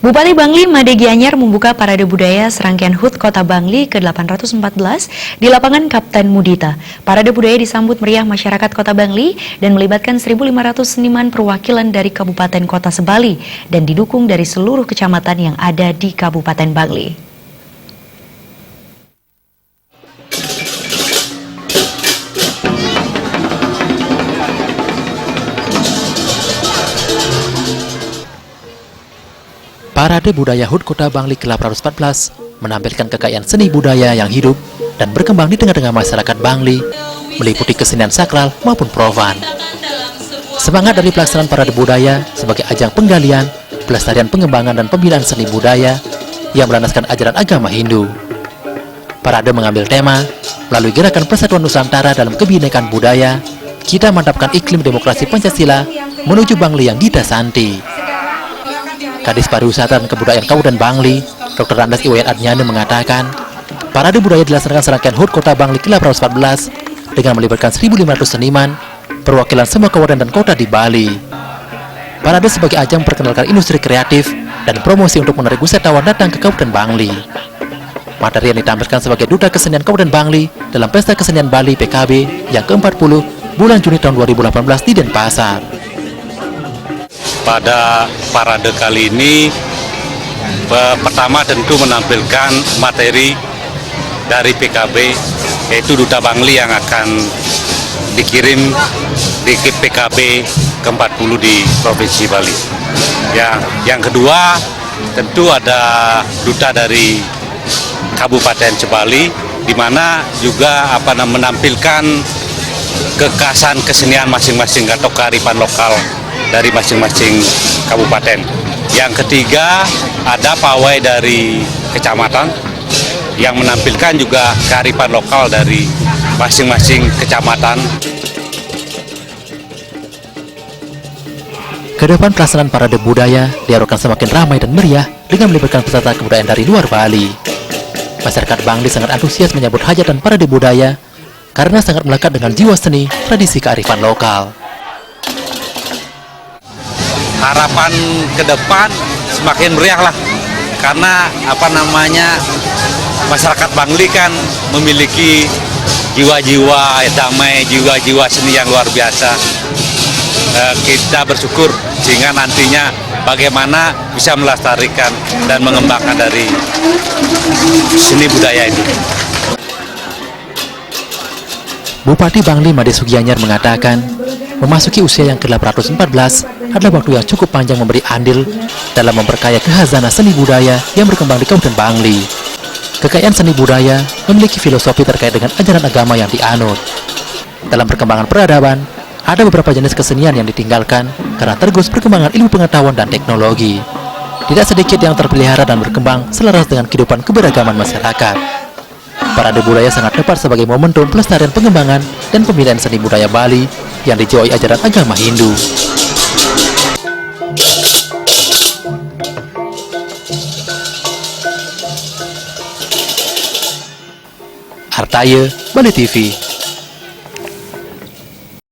Bupati Bangli Made Gianyar membuka parade budaya serangkaian HUT Kota Bangli ke-814 di lapangan Kapten Mudita. Parade budaya disambut meriah masyarakat Kota Bangli dan melibatkan 1.500 seniman perwakilan dari Kabupaten Kota Sebali dan didukung dari seluruh kecamatan yang ada di Kabupaten Bangli. Parade Budaya HUT Kota Bangli ke-814 menampilkan kekayaan seni budaya yang hidup dan berkembang di tengah-tengah masyarakat Bangli, meliputi kesenian sakral maupun profan. Semangat dari pelaksanaan parade budaya sebagai ajang penggalian, pelestarian pengembangan dan pembinaan seni budaya yang berlandaskan ajaran agama Hindu. Parade mengambil tema, melalui gerakan Persatuan Nusantara dalam kebinekaan budaya, kita mantapkan iklim demokrasi Pancasila menuju Bangli yang Gita Santi. Kadis Pariwisata dan Kebudayaan Kabupaten Bangli, Dr. Randas Iwayan Adnyani mengatakan, parade budaya dilaksanakan serangkaian HUT Kota Bangli ke-814 dengan melibatkan 1.500 seniman, perwakilan semua kabupaten dan kota di Bali. Parade sebagai ajang memperkenalkan industri kreatif dan promosi untuk menarik wisatawan datang ke Kabupaten Bangli. Materi yang ditampilkan sebagai Duta Kesenian Kabupaten Bangli dalam Pesta Kesenian Bali PKB yang ke-40 bulan Juni tahun 2018 di Denpasar. Pada parade kali ini, pertama tentu menampilkan materi dari PKB, yaitu Duta Bangli yang akan dikirim di PKB ke-40 di Provinsi Bali. Yang kedua, tentu ada Duta dari Kabupaten Sebali, di mana juga menampilkan kekhasan kesenian masing-masing atau kearifan lokal dari masing-masing kabupaten. Yang ketiga, ada pawai dari kecamatan yang menampilkan juga kearifan lokal dari masing-masing kecamatan. Kedepan pelaksanaan parade budaya diharapkan semakin ramai dan meriah dengan melibatkan peserta kebudayaan dari luar Bali. Masyarakat Bangli sangat antusias menyambut hajatan parade budaya karena sangat melekat dengan jiwa seni, tradisi kearifan lokal. Harapan ke depan semakin meriah lah, karena masyarakat Bangli kan memiliki jiwa-jiwa damai, jiwa-jiwa seni yang luar biasa. Kita bersyukur sehingga nantinya bagaimana bisa melestarikan dan mengembangkan dari seni budaya ini. Bupati Bangli Made Gianyar mengatakan, memasuki usia yang ke-814 adalah waktu yang cukup panjang memberi andil dalam memperkaya kehazanah seni budaya yang berkembang di Kabupaten Bangli. Kekayaan seni budaya memiliki filosofi terkait dengan ajaran agama yang dianut. Dalam perkembangan peradaban, ada beberapa jenis kesenian yang ditinggalkan karena tergerus perkembangan ilmu pengetahuan dan teknologi. Tidak sedikit yang terpelihara dan berkembang selaras dengan kehidupan keberagaman masyarakat. Parade budaya sangat tepat sebagai momentum pelestarian pengembangan dan pembinaan seni budaya Bali yang dijiwai ajaran agama Hindu. Artaye, Bali TV.